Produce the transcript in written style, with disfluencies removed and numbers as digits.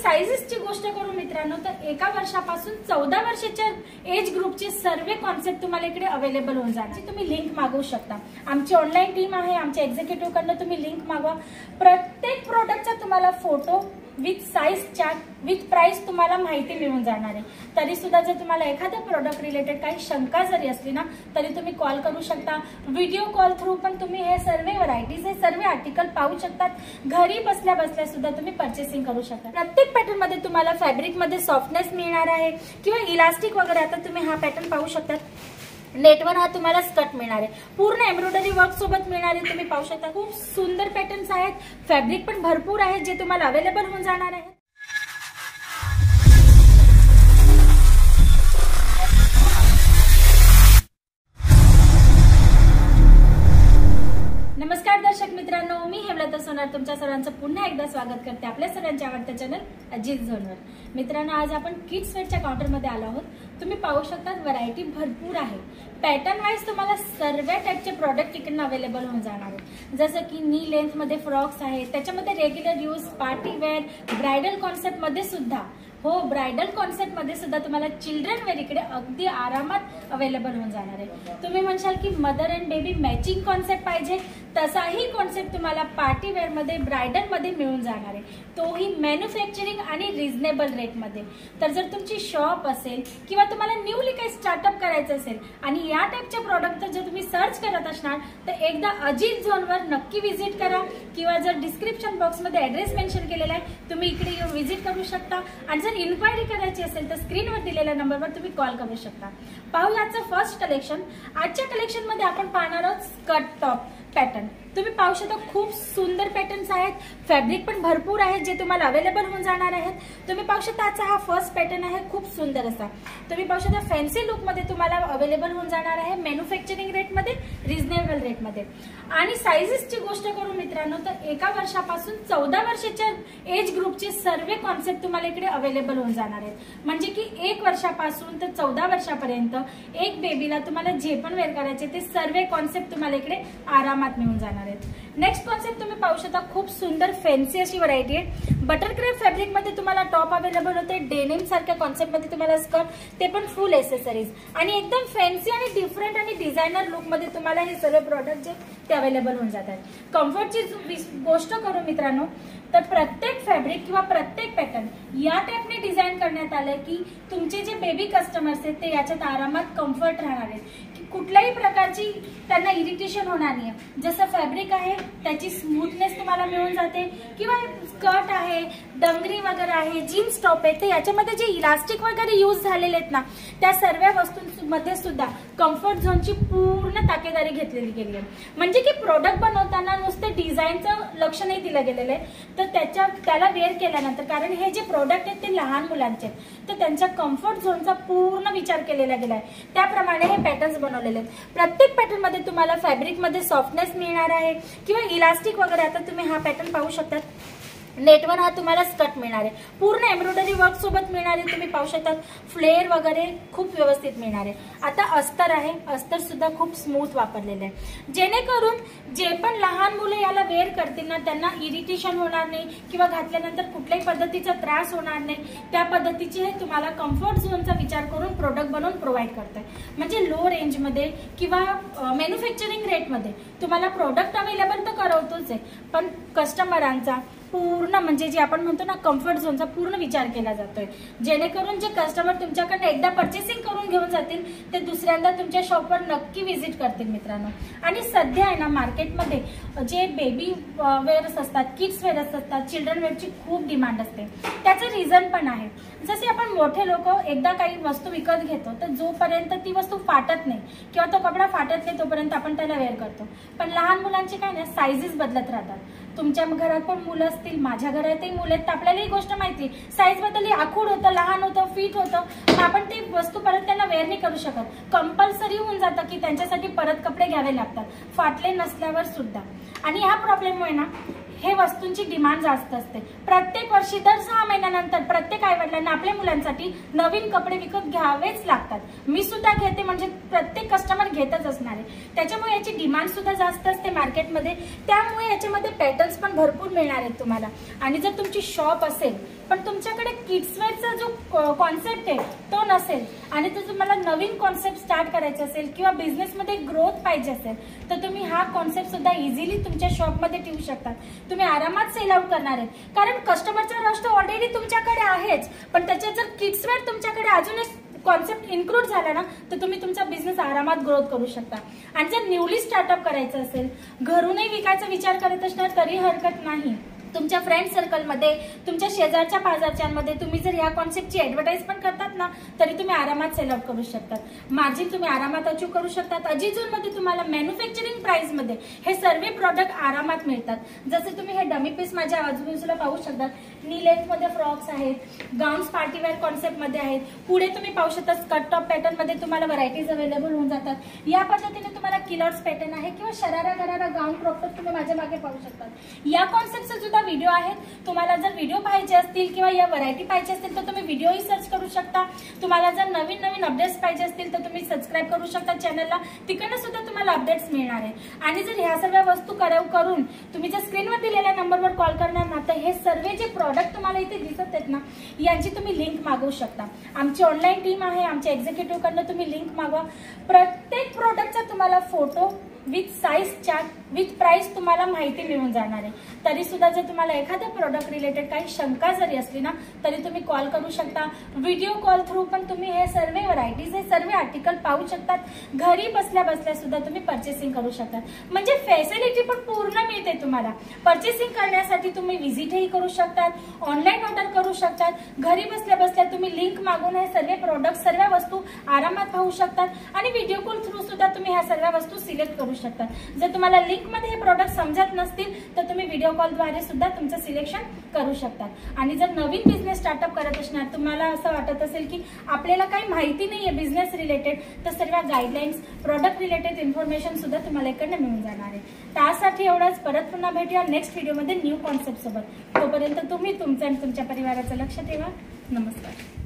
साइजेसची गोष्ट करू मित्रांनो तर 1 वर्षापासून 14 वर्षाच्या एज ग्रुपचे सर्व कॉन्सेप्ट तुम्हाला इकडे अवेलेबल होऊन जाणार। तुम्ही लिंक मागवू शकता, आमची ऑनलाइन टीम आहे, आमच्या एक्झिक्युटिव्ह कडनं तुम्ही लिंक मागवा। प्रत्येक प्रोडक्टचा तुम्हाला photo with size chart with price तुम्हाला माहिती मिळून जाणार आहे। तरी सुद्धा जर तुम्हाला एखाद्या प्रोडक्ट रिलेटेड काही शंका जरी असली ना तरी तुम्ही कॉल करू शकता। व्हिडिओ कॉल थ्रू पण तुम्ही हे सर्व व्हरायटीज हे सर्व आर्टिकल पाहू शकतात। घरी बसल्या बसल्या सुद्धा तुम्ही परचेसिंग करू शकता। प्रत्येक पॅटर्न मध्ये तुम्हाला फॅब्रिक मध्ये सॉफ्टनेस मिळणार आहे किंवा इलास्टिक वगैरे। आता तुम्ही हा पॅटर्न पाहू शकता, नेटवर हा तुम्हाला स्कर्ट मिळणार आहे, पूर्ण एम्ब्रॉयडरी वर्क सोबत मिळणार आहे। तुम्ही पाहू शकता खूप सुंदर पॅटर्न्स आहेत, फॅब्रिक पण भरपूर आहे जे तुम्हाला अवेलेबल होऊन जाणार आहे। नमस्कार दर्शक मित्रांनो, मी हेमलता सोनार तुमच्या सर्वांचं पुन्हा एकदा स्वागत करते आपल्या सर्वांच्या आवडत्या चॅनल अजित झोनवर। मित्रांनो, आज आपण किड्स वेअरच्या काउंटरमध्ये आलो आहोत। तुम्ही पाहू शकता व्हरायटी भरपूर आहे, पॅटर्न वाइज तुम्हाला सर्व टाइपचे प्रोडक्ट इकडे अवेलेबल होऊन जाणार आहे। जसं की नी लेंथ मध्ये फ्रॉक्स आहे, त्याच्यामध्ये regular use, party wear, bridal concept मध्ये सुद्धा, हो ब्राइडल कॉन्सेप्ट मध्ये सुद्धा तुम्हाला चिल्ड्रन वेअर इकडे अगदी आरामात अवेलेबल होऊन जाणार आहे। तुम्ही म्हणशाल की mother and baby matching concept पाहिजे, तसाही कॉन्सेप्ट तुम्हाला पार्टी वेअर मध्ये ब्राइडल मध्ये मिळून जाणार आहे, तोही मॅन्युफॅक्चरिंग आणि रिझनेबल रेट मध्ये। तर जर तुमची शॉप असेल किंवा तुम्हाला न्यूली काही स्टार्टअप करायचं असेल आणि या टाइपचे प्रोडक्ट जर तुम्ही सर्च करत असणार तर एकदा अजित झोनवर नक्की व्हिजिट करा, किंवा जर डिस्क्रिप्शन बॉक्स मध्ये ऍड्रेस मेन्शन केलेला आहे तुम्ही इकडे येऊन व्हिजिट करू शकता। आणि जर इन्क्वायरी करायची असेल तर स्क्रीनवर दिलेल्या नंबरवर तुम्ही कॉल करू शकता। पाहूया आजचं फर्स्ट कलेक्शन। आजच्या कलेक्शन मध्ये आपण पाहणार आहोत स्कर्ट टॉप पॅटर्न। तुम्ही पाहू शकता खूप सुंदर पॅटर्न्स आहेत, फॅब्रिक पण भरपूर आहे जे तुम्हाला अवेलेबल होऊन जाणार आहेत। तुम्ही पाहू शकता आजचा हा फर्स्ट पॅटर्न आहे, खूप सुंदर असा। तुम्ही पाहू शकता फॅन्सी लुक मध्ये तुम्हाला अवेलेबल होऊन जाणार आहे, मॅन्युफॅक्चरिंग रेट मध्ये, रिझनेबल रेट मध्ये। आणि साइजेसची गोष्ट करू मित्रांनो तर 1 वर्षापासून 14 वर्षाच्या एज ग्रुपचे सर्व कॉन्सेप्ट तुम्हाला इकडे अवेलेबल होऊन जाणार आहेत। म्हणजे की 1 वर्षापासून तर 14 वर्षापर्यंत एक बेबीला तुम्हाला जे पण वेअर करायचे ते सर्व कॉन्सेप्ट तुम्हाला इकडे आरामात मिळून जाणार। नेक्स्ट कॉन्सेप्ट तुम्ही पाहू शकता, खूप सुंदर फॅन्सी अशी व्हरायटी आहे। बटर क्रेप फॅब्रिक मध्ये तुम्हाला टॉप अवेलेबल होते, डेनिम सारख्या कॉन्सेप्ट मध्ये तुम्हाला स्कर्ट, ते पण फुल एसेसरीज आणि एकदम फॅन्सी आणि डिफरंट आणि डिझायनर लुक मध्ये तुम्हाला हे सर्व प्रोडक्ट जे ते अवेलेबल होऊन जातात। कम्फर्टची गोष्ट करू मित्रांनो तर प्रत्येक फॅब्रिक किंवा प्रत्येक पॅटर्न या टाइपने डिझाईन करण्यात आलंय की तुमचे जे बेबी कस्टमर्स आहेत ते याच्यात आरामात कम्फर्ट राहणार आहेत, की कुठल्याही प्रकारची त्यांना इरिटेशन होणार नाही। जसं फॅब्रिक आहे त्याची स्मूथनेस तुम्हाला मिळून जाते, किंवा स्कर्ट आहे, डंगरी वगैरे आहे, जीन्स टॉप आहे, ते याच्यामध्ये जे इलास्टिक वगैरे यूज झालेले आहेत ना त्या सर्व वस्तूंमध्ये सुद्धा कम्फर्ट झोनची पूर्ण ताकेदारी घेतलेली गेली आहे। म्हणजे की प्रोडक्ट बनवताना नुसते डिझाईनचं लक्ष नाही दिलं गेलेलं आहे, तर त्याला वेअर केल्यानंतर, कारण हे जे प्रोडक्ट आहेत ते लहान मुलांचे आहेत तर त्यांच्या कम्फर्ट झोनचा पूर्ण विचार केलेला गेला आहे, त्याप्रमाणे हे पॅटर्न्स बनवलेले आहेत। प्रत्येक पॅटर्न मध्ये तुम्हाला फॅब्रिक मध्ये सॉफ्टनेस मिळणार आहे किंवा इलास्टिक वगैरे। आता तुम्ही हा पॅटर्न पाहू शकता, नेटवर हा तुम्हाला स्कर्ट मिळणार आहे, पूर्ण एम्ब्रॉयडरी वर्क सोबत मिळणार आहे। तुम्ही पाहू शकता फ्लेअर वगैरे खूप व्यवस्थित मिळणार आहे। आता अस्तर आहे, अस्तर सुद्धा खूप स्मूथ वापरलेलं आहे, जेणेकरून जे पण लहान मुलं याला वेअर करतील ना त्यांना इरिटेशन होणार नाही किंवा घातल्यानंतर कुठल्याही पद्धतीचा त्रास होणार नाही। त्या पद्धतीचे हे तुम्हाला कम्फर्ट झोनचा विचार करून प्रोडक्ट बनवून प्रोव्हाइड करतोय। म्हणजे लो रेंज मध्ये किंवा मॅन्युफॅक्चरिंग रेट मध्ये तुम्हाला प्रोडक्ट अवेलेबल तर करवतोच आहे, पण कस्टमरांचा पूर्ण म्हणजे जे आपण म्हणतो ना कम्फर्ट झोनचा पूर्ण विचार केला जातोय, जेणेकरून जे कस्टमर तुमच्याकडे एकदा परचेसिंग करून घेऊन जातील ते दुसऱ्यांदा तुमच्या शॉपवर नक्की व्हिजिट करतील मित्रांनो। आणि सध्या आहे ना मार्केटमध्ये जे बेबी वेअर्स असतात, किड्स वेअर्स असतात, चिल्ड्रन वेअरची खूप डिमांड असते। त्याचं रिझन पण आहे, जसे आपण मोठे लोक एकदा काही वस्तू विकत घेतो तर जोपर्यंत ती वस्तू फाटत नाही किंवा तो कपडा फाटत नाही तोपर्यंत आपण त्याला वेअर करतो, पण लहान मुलांची काय ना साइजेस बदलत राहतात। तुमच्या घरात पण मुलं असतील, माझ्या घरातही मुलं आहेत, तर आपल्याला ही गोष्ट माहिती साईज बदलली, आखूड होतं, लहान होतं, फिट होतं, पण आपण ती वस्तू परत त्यांना वेअर नाही करू शकत। कंपल्सरी होऊन जातं की त्यांच्यासाठी परत कपडे घ्यावे लागतात, फाटले नसल्यावर सुद्धा। आणि ह्या प्रॉब्लेममुळे ना हे वस्तूंची डिमांड जास्त असते। प्रत्येक वर्षी दर 6 महिन्यानंतर प्रत्येक आईवडिलांना आपल्या मुलांसाठी नवीन कपडे विकत घ्यावेच लागतात। मी सुद्धा घेते, म्हणजे प्रत्येक कस्टमर घेतच असणार आहे, त्याच्यामुळे याची डिमांड सुद्धा जास्त असते मार्केटमध्ये। त्यामुळे याच्यामध्ये पॅटर्न्स पण भरपूर मिळणार आहेत तुम्हाला। आणि जर तुमची शॉप असेल पण तुमच्याकडे किड्सवेअरचा जो कॉन्सेप्ट आहे तो नसेल आणि तो तुम्हाला नवीन कॉन्सेप्ट स्टार्ट करायचा असेल किंवा बिझनेसमध्ये ग्रोथ पाहिजे असेल तर तुम्ही हा कॉन्सेप्ट सुद्धा इझिली तुमच्या शॉपमध्ये ठेवू शकता. तुम्ही आरामात सेल आउट करणार आहेत, कारण कस्टमरचा रश तर ऑलरेडी तुमच्याकडे आहेच, पण त्याच्यात जर किड्सवेअर तुमच्याकडे अजून एक कॉन्सेप्ट इन्क्लूड झाला ना तर तुम्ही तुमचा बिझनेस आरामात ग्रोथ करू शकता. आणि जर न्यूली स्टार्टअप करायचं असेल, घरूनही विकायचा विचार करत असणार तरी हरकत नाही. तुमच्या फ्रेंड सर्कलमध्ये, तुमच्या शेजारच्या पाजारच्यांमध्ये तुम्ही जर या कॉन्सेप्टची ऍडव्हर्टाईज पण करतात ना तरी तुम्ही आरामात सेल आउट करू शकतात. मार्जिन तुम्ही आरामात अचीव करू शकतात. अजिझोनमध्ये तुम्हाला मॅन्युफॅक्चरिंग प्राइसमध्ये हे सर्व प्रोडक्ट आरामात मिळतात. जसे तुम्ही हे डमी पीस माझ्या आजूबाजूला पाहू शकतात. नी लेंथमध्ये फ्रॉक्स आहेत, गाऊन्स पार्टीवेअर कॉन्सेप्टमध्ये आहेत. पुढे तुम्ही पाहू शकता स्कर्ट टॉप पॅटर्नमध्ये तुम्हाला व्हरायटीज अवेलेबल होऊन जातात. या पद्धतीने तुम्हाला किलॉट्स पॅटर्न आहे किंवा शरारा गरारा गाऊन क्रॉप टॉप तुम्ही माझ्या मागे पाहू शकतात. या कॉन्सेप्टचा सुद्धा व्हिडिओ आहेत. तुम्हाला जर व्हिडिओ पाहिजे असतील किंवा या व्हरायटी पाहिजे असतील तर तुम्ही व्हिडिओही सर्च करू शकता. तुम्हाला जर नवीन नवीन अपडेट्स पाहिजे असतील तर तुम्ही सबस्क्राईब करू शकता चॅनलला. तिकडनं सुद्धा तुम्हाला अपडेट्स मिळणार आहे. आणि जर ह्या सर्व वस्तू करून तुम्ही जर स्क्रीनवर दिलेल्या नंबरवर कॉल करणार ना तर हे सर्व जे प्रोडक्ट तुम्हाला इथे दिसत आहेत ना यांची तुम्ही लिंक मागवू शकता. आमची ऑनलाईन टीम आहे, आमच्या एक्झिक्युटिव्ह कडनं तुम्ही लिंक मागवा. प्रत्येक प्रोडक्टचा तुम्हाला photo with size chart with price तुम्हाला माहिती मिळून जाणार आहे. तरी सुद्धा जर तुम्हाला एखाद्या प्रोडक्ट रिलेटेड काही शंका जरी असली ना तरी तुम्ही कॉल करू शकता. व्हिडिओ कॉल थ्रू पण तुम्ही हे सर्व व्हरायटीज, हे सर्व आर्टिकल पाहू शकतात. घरी बसल्या बसल्या सुद्धा तुम्ही परचेसिंग करू शकतात. म्हणजे फॅसिलिटी पण पूर्ण मिळते तुम्हाला. परचेसिंग करण्यासाठी तुम्ही व्हिजिटही करू शकतात, ऑनलाईन ऑर्डर करू शकतात. घरी बसल्या बसल्या तुम्ही लिंक मागून हे सर्व प्रोडक्ट, सर्व वस्तू आरामात पाहू शकतात. आणि व्हिडिओ कॉल थ्रू सुद्धा तुम्ही ह्या सर्व वस्तू सिलेक्ट करू शकतात. जर तुम्हाला लिंक मध्ये हे प्रोडक्ट समजत नसतील तर तुम्ही व्हिडिओ कॉलद्वारे सुद्धा तुमचं सिलेक्शन करू शकता. आणि जर नवीन बिझनेस स्टार्टअप करत असणार, तुम्हाला असं वाटत असेल की आपल्याला काही माहिती नाहीये बिझनेस रिलेटेड, तर सर्व गाईडलाईन्स, प्रोडक्ट रिलेटेड इन्फॉर्मेशन सुद्धा तुम्हाला इकडनं मिळून जाणार आहे. त्यासाठी एवढंच. परत पुन्हा भेटूया नेक्स्ट व्हिडिओमध्ये न्यू कॉन्सेप्ट सोबत. तोपर्यंत तुम्ही तुमचं आणि तुमच्या परिवाराचं लक्ष ठेवा. नमस्कार.